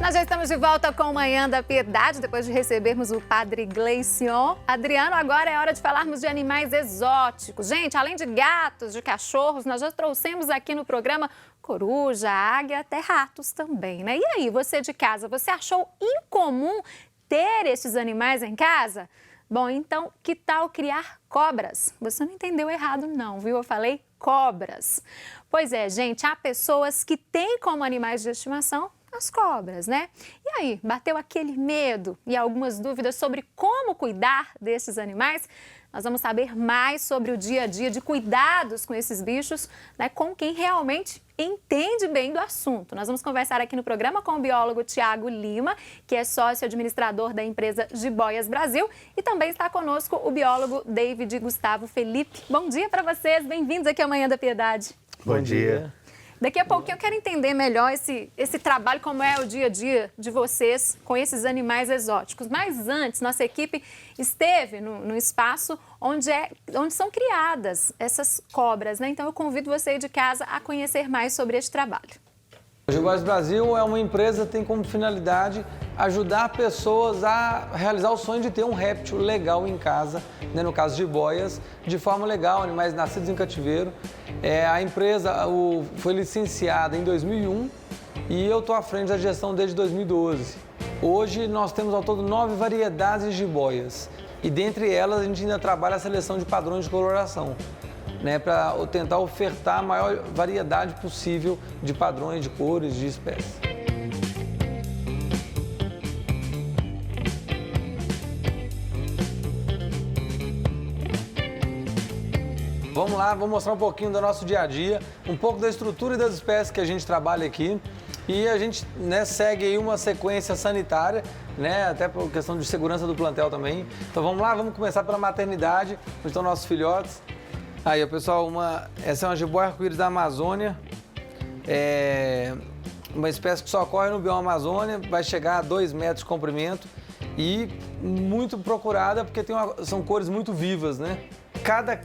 Nós já estamos de volta com o Manhã da Piedade, depois de recebermos o Padre Gleicion. Adriano, agora é hora de falarmos de animais exóticos. Gente, além de gatos, de cachorros, nós já trouxemos aqui no programa coruja, águia, até ratos também, né? E aí, você de casa, você achou incomum ter esses animais em casa? Bom, então, que tal criar cobras? Você não entendeu errado não, viu? Eu falei cobras. Pois é, gente, há pessoas que têm como animais de estimação as cobras, né? E aí, bateu aquele medo e algumas dúvidas sobre como cuidar desses animais? Nós vamos saber mais sobre o dia a dia de cuidados com esses bichos, né, com quem realmente entende bem do assunto. Nós vamos conversar aqui no programa com o biólogo Tiago Lima, que é sócio administrador da empresa Jiboias Brasil, e também está conosco o biólogo David Gustavo Felipe. Bom dia para vocês, bem-vindos aqui ao Manhã da Piedade. Bom dia. Daqui a pouquinho eu quero entender melhor esse trabalho, como é o dia a dia de vocês com esses animais exóticos. Mas antes, nossa equipe esteve no espaço onde são criadas essas cobras, né? Então eu convido você aí de casa a conhecer mais sobre este trabalho. O Jiboias Brasil é uma empresa que tem como finalidade ajudar pessoas a realizar o sonho de ter um réptil legal em casa, né, no caso de jiboias, de forma legal, animais nascidos em cativeiro. A empresa foi licenciada em 2001 e eu estou à frente da gestão desde 2012. Hoje nós temos ao todo 9 variedades de jiboias e dentre elas a gente ainda trabalha a seleção de padrões de coloração, né, para tentar ofertar a maior variedade possível de padrões, de cores, de espécies. Vamos lá, vou mostrar um pouquinho do nosso dia a dia, um pouco da estrutura e das espécies que a gente trabalha aqui. E a gente, né, segue aí uma sequência sanitária, né, até por questão de segurança do plantel também. Então vamos lá, vamos começar pela maternidade, onde estão nossos filhotes. Aí, pessoal, essa é uma jiboia arco-íris da Amazônia, uma espécie que só ocorre no bioma Amazônia, vai chegar a 2 metros de comprimento e muito procurada porque são cores muito vivas, né? Cada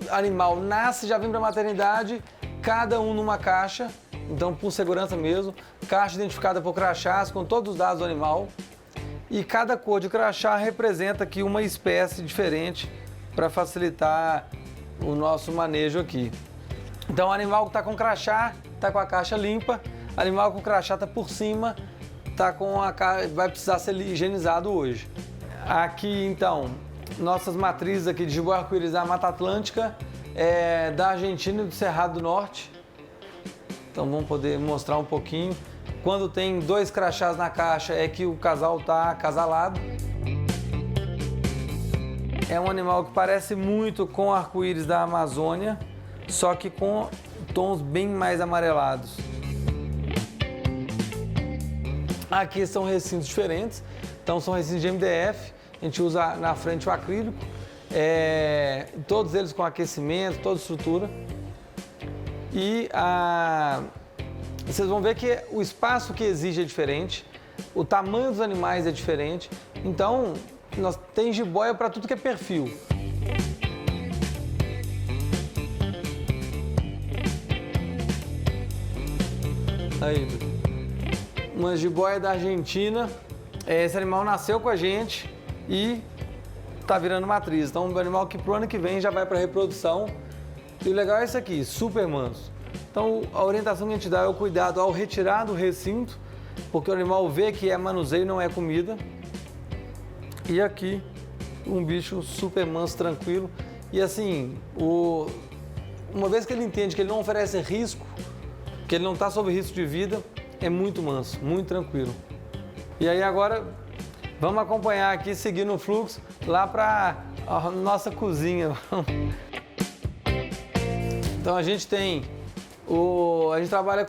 animal nasce, já vem para a maternidade, cada um numa caixa, então por segurança mesmo, caixa identificada por crachás com todos os dados do animal e cada cor de crachá representa aqui uma espécie diferente para facilitar o nosso manejo aqui. Então, o animal que está com crachá está com a caixa limpa, animal com crachá está por cima, vai precisar ser higienizado hoje. Aqui, então, nossas matrizes aqui de jiboia arco-íris da Mata Atlântica, da Argentina e do Cerrado do Norte. Então, vamos poder mostrar um pouquinho. Quando tem 2 crachás na caixa é que o casal está acasalado. É um animal que parece muito com o arco-íris da Amazônia, só que com tons bem mais amarelados. Aqui são recintos diferentes, então são recintos de MDF, a gente usa na frente o acrílico, todos eles com aquecimento, toda estrutura. E vocês vão ver que o espaço que exige é diferente, o tamanho dos animais é diferente, então nós tem jiboia para tudo que é perfil. Aí, uma jiboia da Argentina. Esse animal nasceu com a gente e está virando matriz. Então, um animal que pro ano que vem já vai para reprodução. E o legal é isso aqui, super manso. Então, a orientação que a gente dá é o cuidado ao retirar do recinto, porque o animal vê que é manuseio, não é comida. E aqui, um bicho super manso, tranquilo. E assim, uma vez que ele entende que ele não oferece risco, que ele não está sob risco de vida, é muito manso, muito tranquilo. E aí agora, vamos acompanhar aqui, seguindo o fluxo, lá para a nossa cozinha. Então a gente trabalha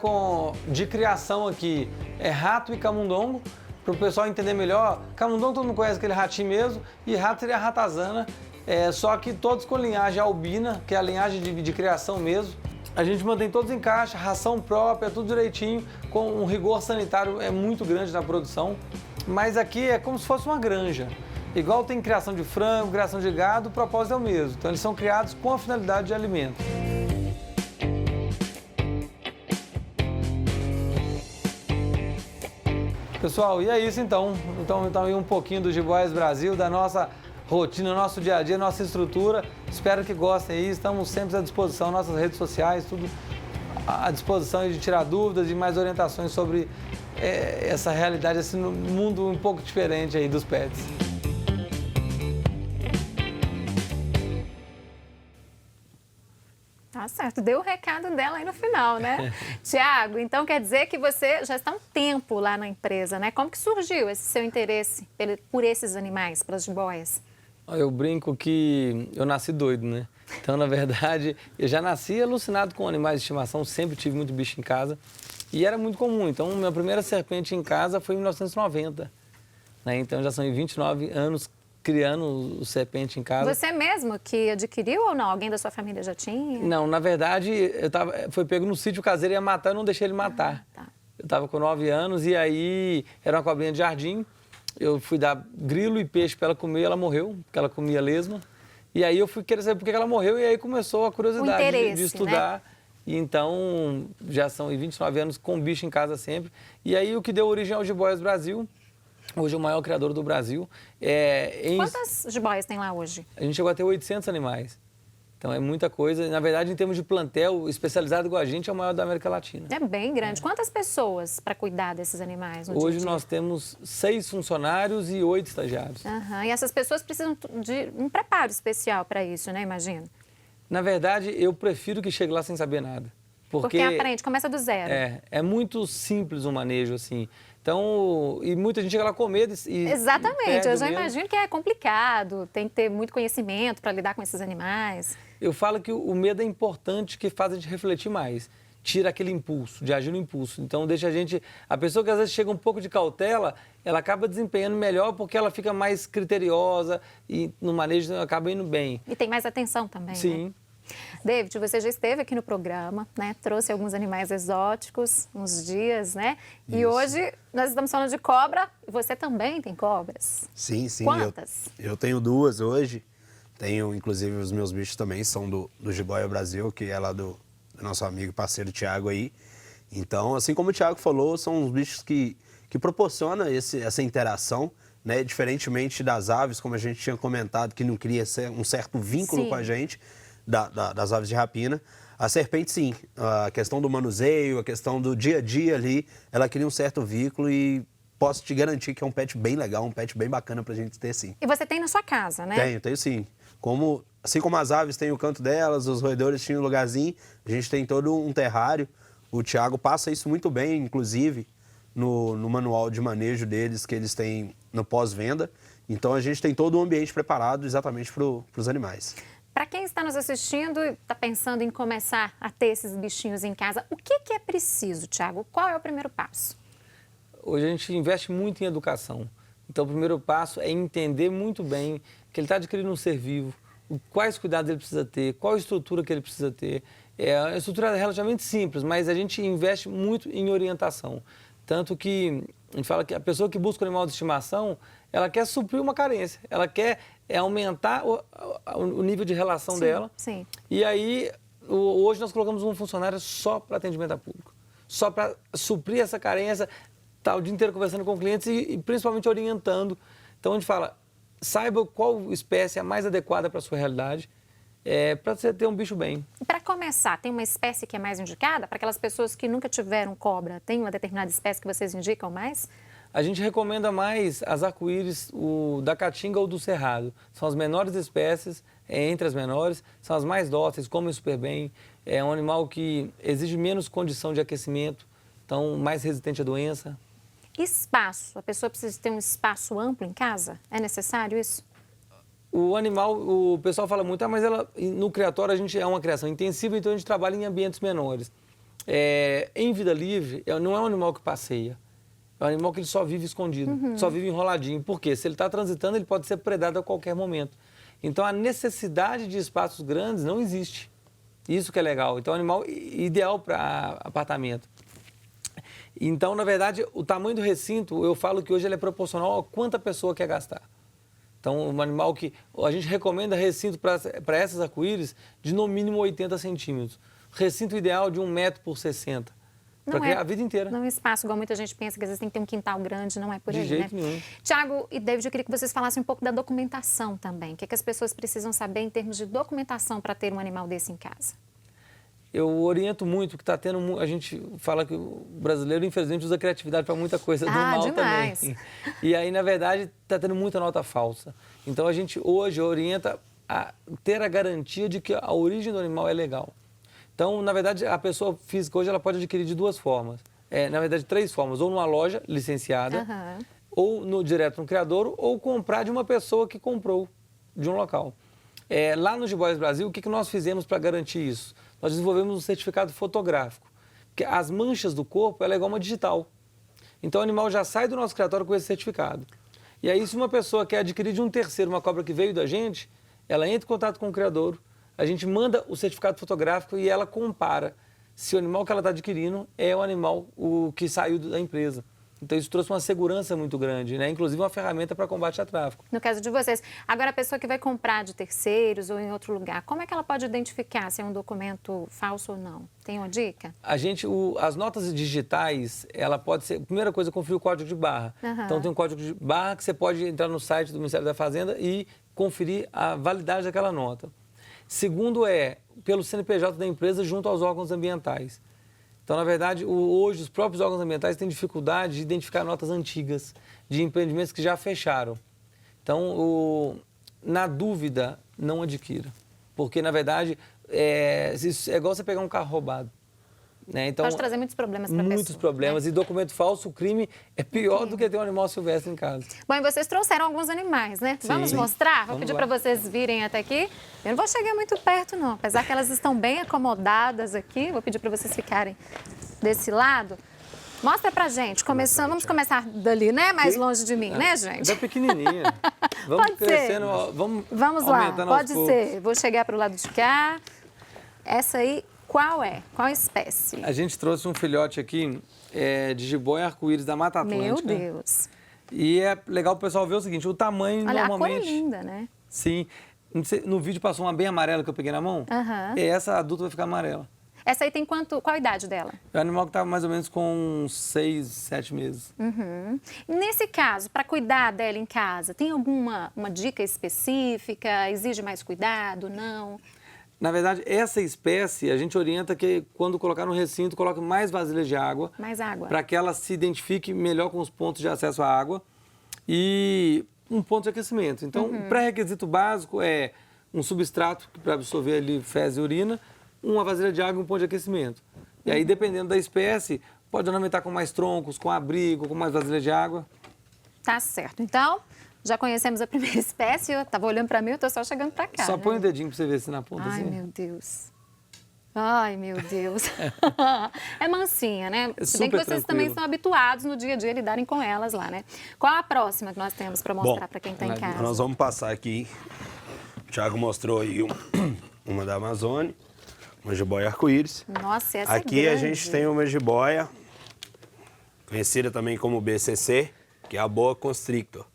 de criação aqui, rato e camundongo. Para o pessoal entender melhor, camundongo todo mundo conhece aquele ratinho mesmo, e rato seria a ratazana, só que todos com linhagem albina, que é a linhagem de criação mesmo. A gente mantém todos em caixa, ração própria, tudo direitinho, com um rigor sanitário muito grande na produção. Mas aqui é como se fosse uma granja. Igual tem criação de frango, criação de gado, o propósito é o mesmo. Então eles são criados com a finalidade de alimento. Pessoal, e é isso então. Então aí um pouquinho do Jiboias Brasil, da nossa rotina, nosso dia a dia, nossa estrutura. Espero que gostem aí. Estamos sempre à disposição, nossas redes sociais, tudo à disposição de tirar dúvidas e mais orientações sobre essa realidade, esse mundo um pouco diferente aí dos pets. Tá certo, deu o recado dela aí no final, né? Tiago, então quer dizer que você já está há um tempo lá na empresa, né? Como que surgiu esse seu interesse por esses animais, pelas jiboias? Eu brinco que eu nasci doido, né? Então, na verdade, eu já nasci alucinado com animais de estimação, sempre tive muito bicho em casa e era muito comum. Então, minha primeira serpente em casa foi em 1990, né? Então, já são 29 anos criando o serpente em casa. Você mesmo que adquiriu ou não? Alguém da sua família já tinha? Não, na verdade, foi pego no sítio caseiro, ia matar, eu não deixei ele matar. Tá. Eu estava com 9 anos e aí era uma cobrinha de jardim. Eu fui dar grilo e peixe para ela comer, ela morreu, porque ela comia lesma. E aí eu fui querer saber por que ela morreu e aí começou a curiosidade de estudar. Né? E então, já são 29 anos com bicho em casa sempre. E aí o que deu origem ao Jiboias Brasil. Hoje é o maior criador do Brasil. Quantas jiboias tem lá hoje? A gente chegou a ter 800 animais. Então é muita coisa. Na verdade, em termos de plantel especializado igual a gente, é o maior da América Latina. É bem grande. Quantas pessoas para cuidar desses animais no Hoje dia-a-dia? nós temos 6 funcionários e 8 estagiários. E essas pessoas precisam de um preparo especial para isso, né? Imagino. Na verdade, eu prefiro que chegue lá sem saber nada. Porque aprende, começa do zero. É muito simples o manejo, assim. Então, e muita gente chega lá com medo e Exatamente, eu já imagino que é complicado, tem que ter muito conhecimento para lidar com esses animais. Eu falo que o medo é importante, que faz a gente refletir mais. Tira aquele impulso, de agir no impulso. Então, deixa a pessoa que às vezes chega um pouco de cautela, ela acaba desempenhando melhor porque ela fica mais criteriosa e no manejo acaba indo bem. E tem mais atenção também, Sim. Né? David, você já esteve aqui no programa, né? Trouxe alguns animais exóticos, uns dias, né? Isso. E hoje nós estamos falando de cobra. Você também tem cobras? Sim, sim. Quantas? Eu tenho 2 hoje. Tenho, inclusive, os meus bichos também são do Jiboia Brasil, que é lá do nosso amigo e parceiro Thiago aí. Então, assim como o Thiago falou, são uns bichos que proporcionam essa interação, né? Diferentemente das aves, como a gente tinha comentado, que não cria um certo vínculo Sim. com a gente. Das aves de rapina. A serpente, sim. A questão do manuseio, a questão do dia a dia ali, ela cria um certo vínculo e posso te garantir que é um pet bem legal, um pet bem bacana pra gente ter, sim. E você tem na sua casa, né? Tenho sim. Assim como as aves têm o canto delas, os roedores tinham um lugarzinho, a gente tem todo um terrário. O Thiago passa isso muito bem, inclusive, no manual de manejo deles que eles têm no pós-venda. Então, a gente tem todo o ambiente preparado exatamente para os animais. Para quem está nos assistindo e está pensando em começar a ter esses bichinhos em casa, o que é preciso, Thiago? Qual é o primeiro passo? Hoje a gente investe muito em educação. Então, o primeiro passo é entender muito bem que ele está adquirindo um ser vivo, quais cuidados ele precisa ter, qual a estrutura que ele precisa ter. A estrutura é relativamente simples, mas a gente investe muito em orientação. Tanto que a gente fala que a pessoa que busca um animal de estimação, ela quer suprir uma carência, ela quer aumentar o nível de relação dela. Sim. E aí, hoje nós colocamos um funcionário só para atendimento a público, só para suprir essa carência, tá o dia inteiro conversando com clientes e principalmente orientando. Então a gente fala, saiba qual espécie é a mais adequada para a sua realidade, para você ter um bicho bem. Para começar, tem uma espécie que é mais indicada? Para aquelas pessoas que nunca tiveram cobra, tem uma determinada espécie que vocês indicam mais? A gente recomenda mais as arco-íris da caatinga ou do cerrado. São as menores espécies, entre as menores, são as mais dóceis, comem super bem. É um animal que exige menos condição de aquecimento, então mais resistente à doença. Espaço, a pessoa precisa ter um espaço amplo em casa? É necessário isso? O animal, o pessoal fala muito, mas no criatório a gente é uma criação intensiva, então a gente trabalha em ambientes menores. Em vida livre, não é um animal que passeia. É um animal que ele só vive escondido, só vive enroladinho. Por quê? Se ele está transitando, ele pode ser predado a qualquer momento. Então, a necessidade de espaços grandes não existe. Isso que é legal. Então, é um animal ideal para apartamento. Então, na verdade, o tamanho do recinto, eu falo que hoje ele é proporcional a quanta pessoa quer gastar. Então, um animal que a gente recomenda recinto para essas arco-íris de no mínimo 80 centímetros. Recinto ideal de 1 metro por 60. Para criar a vida inteira. Não é espaço, igual muita gente pensa, que às vezes tem que ter um quintal grande, não é por aí, De jeito né? nenhum. Tiago e David, eu queria que vocês falassem um pouco da documentação também. O que as pessoas precisam saber em termos de documentação para ter um animal desse em casa? Eu oriento muito, porque está tendo. A gente fala que o brasileiro, infelizmente, usa criatividade para muita coisa do mal demais. também. E aí, na verdade, está tendo muita nota falsa. Então, a gente hoje orienta a ter a garantia de que a origem do animal é legal. Então, na verdade, a pessoa física hoje ela pode adquirir de duas formas. Na verdade, três formas. Ou numa loja licenciada, ou direto no criadouro, ou comprar de uma pessoa que comprou de um local. Lá no Jiboias Brasil, o que nós fizemos para garantir isso? Nós desenvolvemos um certificado fotográfico, porque as manchas do corpo ela é igual uma digital. Então o animal já sai do nosso criatório com esse certificado. E aí se uma pessoa quer adquirir de um terceiro uma cobra que veio da gente, ela entra em contato com o criadouro, a gente manda o certificado fotográfico e ela compara se o animal que ela está adquirindo é o animal que saiu da empresa. Então isso trouxe uma segurança muito grande, né? Inclusive uma ferramenta para combate a tráfico. No caso de vocês. Agora, a pessoa que vai comprar de terceiros ou em outro lugar, como é que ela pode identificar se é um documento falso ou não? Tem uma dica? As notas digitais, ela pode ser... Primeira coisa, conferir o código de barra. Então tem um código de barra que você pode entrar no site do Ministério da Fazenda e conferir a validade daquela nota. Segundo pelo CNPJ da empresa junto aos órgãos ambientais. Então, na verdade, hoje os próprios órgãos ambientais têm dificuldade de identificar notas antigas de empreendimentos que já fecharam. Então, na dúvida, não adquira. Porque, na verdade, é igual você pegar um carro roubado. Né? Então, pode trazer muitos problemas para a pessoa. Muitos problemas. Né? E documento falso, o crime é pior do que ter um animal silvestre em casa. Bom, e vocês trouxeram alguns animais, né? Sim. Vamos mostrar? Vou Vamos pedir lá. para vocês virem até aqui. Eu não vou chegar muito perto, não. Apesar que elas estão bem acomodadas aqui. Vou pedir para vocês ficarem desse lado. Mostra pra gente. Vamos começar dali, né? Mais longe de mim, né, gente? É pequenininha. Vamos Pode crescendo, ser. vamos lá, aumentando aos pode poucos. ser. Vou chegar pro lado de cá. Essa aí, qual é? Qual espécie? A gente trouxe um filhote aqui de jiboia arco-íris da Mata Atlântica. Meu Deus. E é legal o pessoal ver o seguinte, o tamanho Olha, normalmente... a cor é linda, né? Sim. No vídeo passou uma bem amarela que eu peguei na mão. Essa adulta vai ficar amarela. Essa aí tem qual a idade dela? É um animal que está mais ou menos com 6, 7 meses. Nesse caso, para cuidar dela em casa, tem alguma dica específica? Exige mais cuidado? Não? Na verdade, essa espécie, a gente orienta que quando colocar no recinto, coloque mais vasilhas de água. Mais água. Para que ela se identifique melhor com os pontos de acesso à água e um ponto de aquecimento. Então, o pré-requisito básico é um substrato para absorver ali fezes e urina, uma vasilha de água e um ponto de aquecimento. E aí, dependendo da espécie, pode ornamentar com mais troncos, com abrigo, com mais vasilha de água. Tá certo. Então, já conhecemos a primeira espécie. Eu estava olhando para mim, eu estou só chegando para cá. Só né? põe o dedinho para você ver se na ponta. Ai, assim. meu Deus. Ai, meu Deus. É mansinha, né? É Se bem que super vocês também tranquilo. são habituados no dia a dia a lidarem com elas lá, né? Qual a próxima que nós temos para mostrar para quem está em casa? Nós vamos passar aqui. O Thiago mostrou aí uma da Amazônia, uma jiboia arco-íris. Nossa, essa Aqui é a grande. gente tem uma jiboia, conhecida também como BCC, que é a boa constrictor.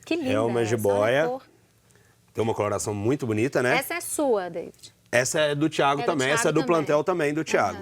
Que linda É uma essa, jiboia. olha a cor. Tem uma coloração muito bonita, né? Essa é sua, David. Essa é do Thiago É do também, Thiago essa é do também. plantel também do Thiago.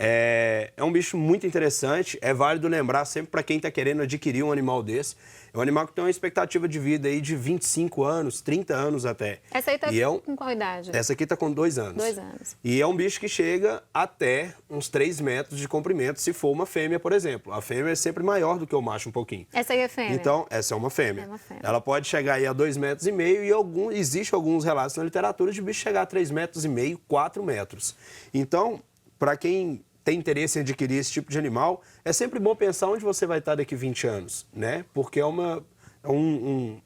É um bicho muito interessante, é válido lembrar sempre para quem está querendo adquirir um animal desse. É um animal que tem uma expectativa de vida aí de 25 anos, 30 anos até. Essa aí tá E com qual idade? Essa aqui está com 2 anos. 2 anos. E é um bicho que chega até uns 3 metros de comprimento, se for uma fêmea, por exemplo. A fêmea é sempre maior do que o macho um pouquinho. Essa aí é fêmea? Então, essa é uma fêmea. É uma fêmea. Ela pode chegar aí a 2,5 metros e existe alguns relatos na literatura de bicho chegar a 3,5 metros, 4 metros. Então, para quem tem interesse em adquirir esse tipo de animal, é sempre bom pensar onde você vai estar daqui 20 anos, né? Porque é um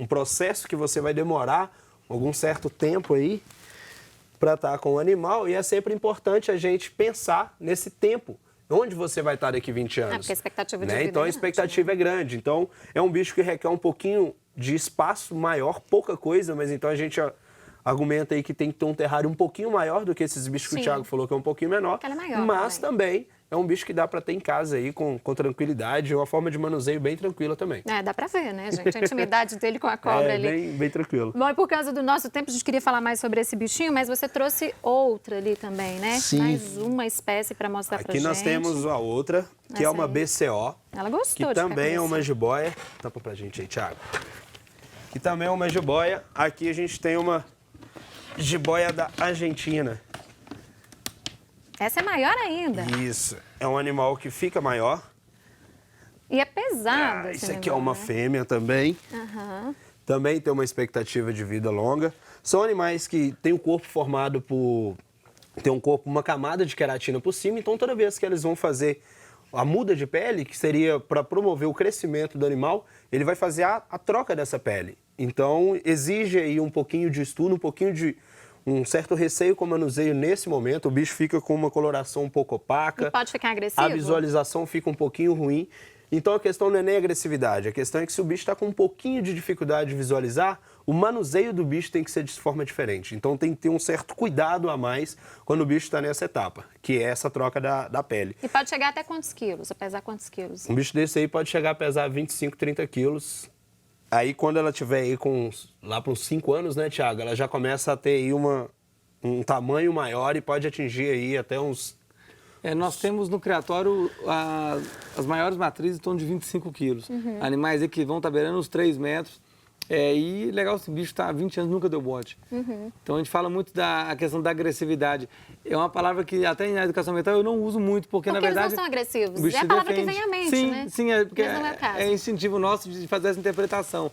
processo que você vai demorar algum certo tempo aí para estar com o animal e é sempre importante a gente pensar nesse tempo. Onde você vai estar daqui 20 anos? Porque a expectativa de né? vida Então, é a grande, expectativa é grande. Então, é um bicho que requer um pouquinho de espaço maior, pouca coisa, mas então a gente argumenta aí que tem que ter um terrário um pouquinho maior do que esses bichos que Sim. o Thiago falou que é um pouquinho menor. Porque ela é maior mas também é um bicho que dá para ter em casa aí com tranquilidade, é uma forma de manuseio bem tranquila também. É, dá pra ver, né, gente? A intimidade dele com a cobra ali. Bem tranquilo. Bom, e por causa do nosso tempo, a gente queria falar mais sobre esse bichinho, mas você trouxe outra ali também, né? Sim. Mais uma espécie para mostrar pra Aqui gente. nós temos a outra, que é Essa uma aí. BCO, Ela gostou que de ficar também é com uma você. jiboia. Tampa pra gente aí, Thiago. Que também é uma jiboia. Aqui a gente tem uma jiboia da Argentina. Essa é maior ainda. Isso. É um animal que fica maior. E é pesada. Isso aqui é uma fêmea também. Aham. Também tem uma expectativa de vida longa. São animais que têm o corpo formado por... Tem um corpo, uma camada de queratina por cima. Então, toda vez que eles vão fazer a muda de pele, que seria para promover o crescimento do animal, ele vai fazer a troca dessa pele. Então, exige aí um pouquinho de estudo, um pouquinho de um certo receio com o manuseio nesse momento. O bicho fica com uma coloração um pouco opaca. E pode ficar agressivo? A visualização fica um pouquinho ruim. Então, a questão não é nem agressividade. A questão é que se o bicho está com um pouquinho de dificuldade de visualizar, o manuseio do bicho tem que ser de forma diferente. Então, tem que ter um certo cuidado a mais quando o bicho está nessa etapa, que é essa troca da pele. E pode chegar até quantos quilos? A pesar quantos quilos? Um bicho desse aí pode chegar a pesar 25, 30 quilos. Aí, quando ela tiver aí lá para uns 5 anos, né, Thiago? Ela já começa a ter aí um tamanho maior e pode atingir aí até uns... Nós temos no criatório as maiores matrizes em torno de 25 quilos. Animais aí que vão estar beirando uns 3 metros. E legal, esse bicho está há 20 anos, nunca deu bote. Então a gente fala muito da questão da agressividade. É uma palavra que até na educação mental eu não uso muito, porque na verdade... eles não são agressivos. o bicho É a se palavra defende. que vem à mente, sim, né? Sim, é porque Mas não é o caso. é instintivo nosso de fazer essa interpretação.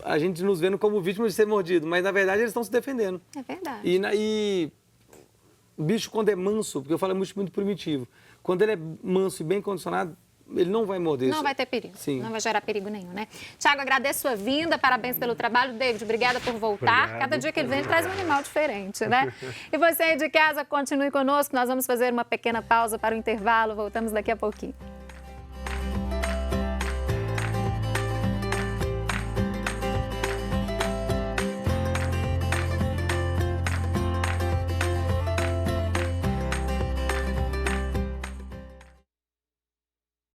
A gente nos vendo como vítima de ser mordido, mas na verdade eles estão se defendendo. É verdade. E o bicho, quando é manso, porque eu falo muito primitivo, quando ele é manso e bem condicionado, ele não vai morder. Não vai ter perigo. Sim. Não vai gerar perigo nenhum, né? Tiago, agradeço sua vinda, parabéns pelo trabalho. David, obrigada por voltar. Obrigado. Cada dia que ele vem, ele traz um animal diferente, né? E você aí de casa, continue conosco. Nós vamos fazer uma pequena pausa para o intervalo. Voltamos daqui a pouquinho.